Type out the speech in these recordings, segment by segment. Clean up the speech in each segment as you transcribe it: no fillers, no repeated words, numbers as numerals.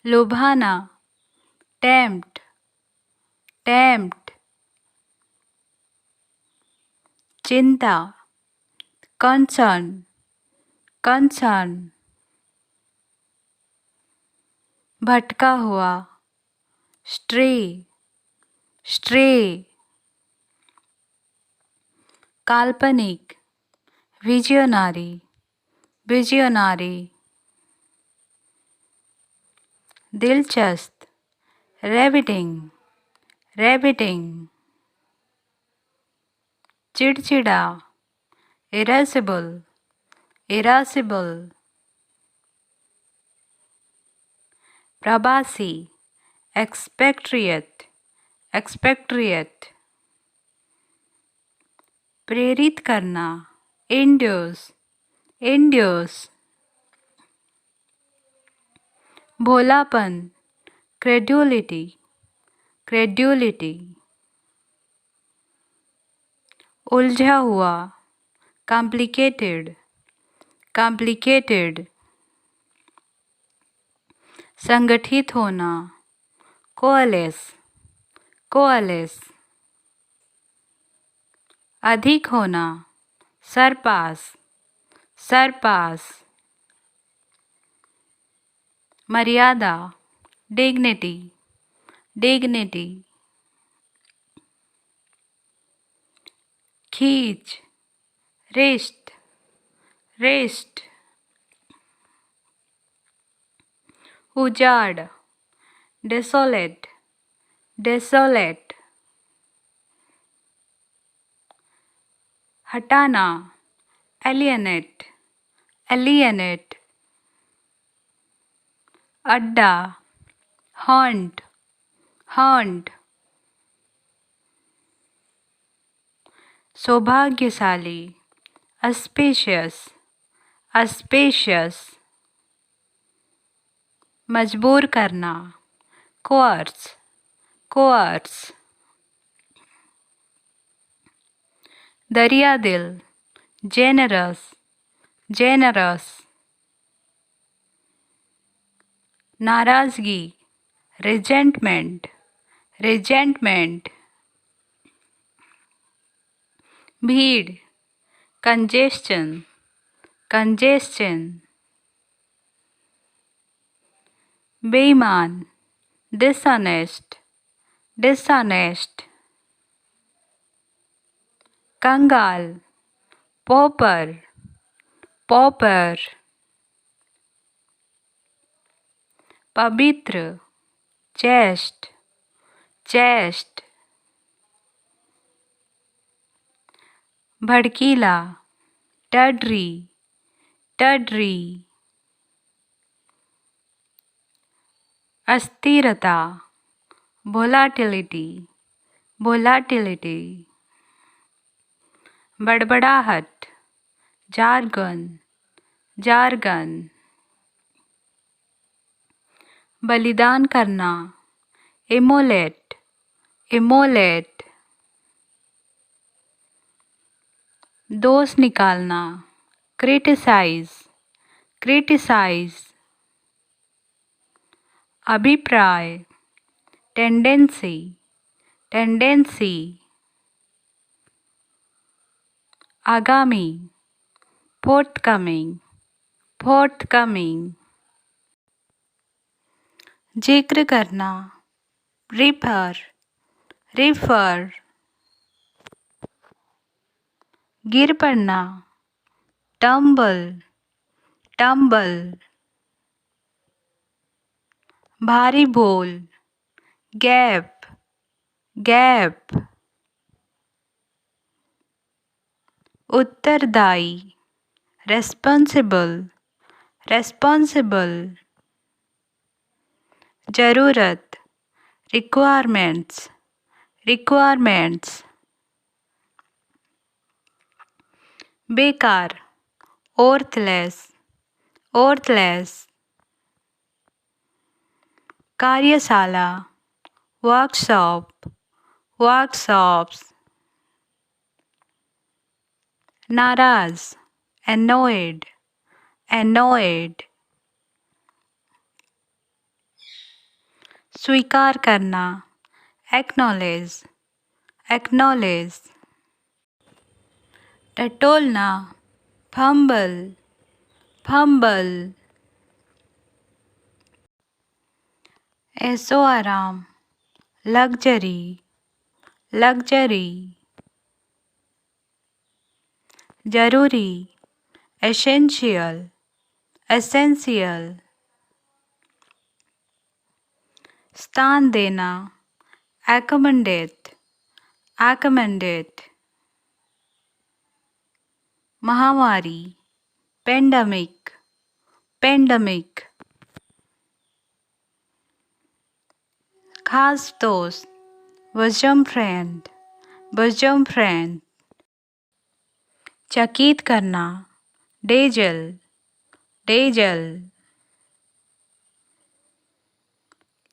लुभाना, tempt, tempt, चिंता, concern, concern, भटका हुआ, स्ट्रे, स्ट्रे, काल्पनिक, विजयोनारी, विजयोनारी, दिलचस्प, रैबिटिंग, रैबिटिंग, चिड़चिड़ा, इरेसिबल, इरेसिबल, प्रवासी, एक्सपेक्ट्रिएट, एक्सपेक्ट्रिएट, प्रेरित करना, इंड्यूस, इंड्यूस, भोलापन, क्रेड्यूलिटी, क्रेड्यूलिटी, उलझा हुआ, कॉम्प्लिकेटेड, कॉम्प्लिकेटेड, संगठित होना, कोअलेस, कोअलेस, अधिक होना, सरपास, सरपास, मर्यादा, डिग्निटी, डिग्निटी, खींच, रिस्ट, रिस्ट, उजाड़, डेसोलेट, डेसोलेट, हटाना, एलियनेट, एलियनेट, अड्डा, हॉन्ट, हॉन्ट, सौभाग्यशाली, अस्पेशियस, अस्पेशियस, मजबूर करना, कोअर्स, कोअर्स, दरिया दिल, जेनरस, जेनरस, नाराज़गी, रिजेंटमेंट, रिजेंटमेंट, भीड़, कंजेस्शन, कंजेस्शन, बेईमान, डिसऑनेस्ट, डिसऑनेस्ट, कंगाल, पॉपर, पॉपर, पवित्र, चेस्ट, चेस्ट, भड़कीला, टडरी, टडरी, अस्थिरता, वोलाटिलिटी, वोलाटिलिटी, बड़बड़ाहट, जार्गन, जार्गन, बलिदान करना, इमोलेट, इमोलेट, दोष निकालना, क्रिटिसाइज, क्रिटिसाइज, अभिप्राय, टेंडेंसी, टेंडेंसी, आगामी, फोर्थकमिंग, फोर्थकमिंग, जिक्र करना, रिफर, रिफर, गिर पड़ना, टम्बल, टम्बल, भारी बोल, गैप, गैप, उत्तरदायी, रेस्पॉन्सिबल, रेस्पॉन्सिबल, जरूरत, रिक्वायरमेंट्स, रिक्वायरमेंट्स, बेकार, ओर्थलेस, ओर्थलेस, कार्यशाला, वर्कशॉप, वर्कशॉप्स, नाराज, annoyed, annoyed, स्वीकार करना, acknowledge, acknowledge. टटोलना, fumble, fumble. ऐसो आराम, luxury, luxury. जरूरी, essential, essential. स्थान देना, accommodate, accommodate. महामारी, pandemic, pandemic. खास दोस्त, bosom friend, bosom friend. चकित करना, dazzle, dazzle.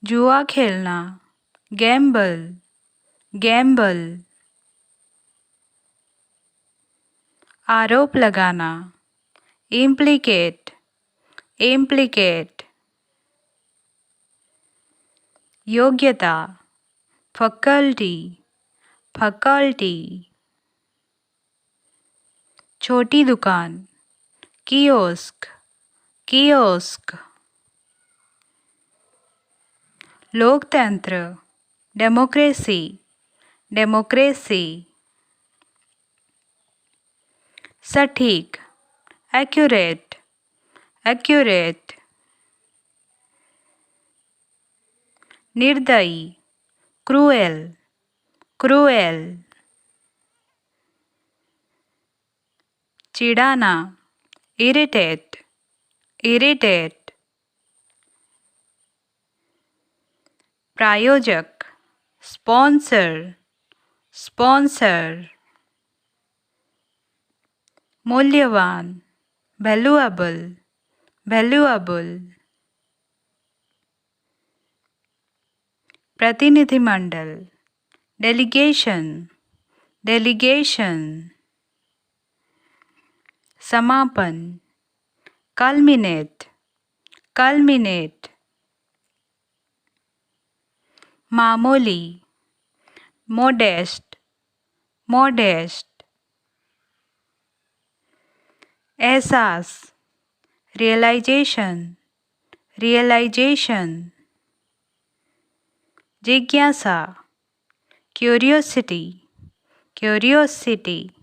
जुआ खेलना, gamble, gamble. आरोप लगाना, implicate, implicate. योग्यता, faculty, faculty. छोटी दुकान, kiosk, kiosk. लोकतंत्र, डेमोक्रेसी, डेमोक्रेसी. सटीक, एक्यूरेट, एक्यूरेट. निर्दयी, क्रूएल, क्रूएल. चिढ़ाना, इरिटेट, इरिटेट. प्रायोजक, स्पॉन्सर, स्पॉन्सर. मूल्यवान, वैल्यूएबल, वैल्यूएबल. प्रतिनिधिमंडल, डेलीगेशन, डेलीगेशन. समापन, कल्मिनेट, कल्मिनेट. मामूली, मोडेस्ट, मोडेस्ट. एहसास, रियलाइजेशन, रियलाइजेशन. जिज्ञासा, क्यूरियोसिटी, क्यूरियोसिटी.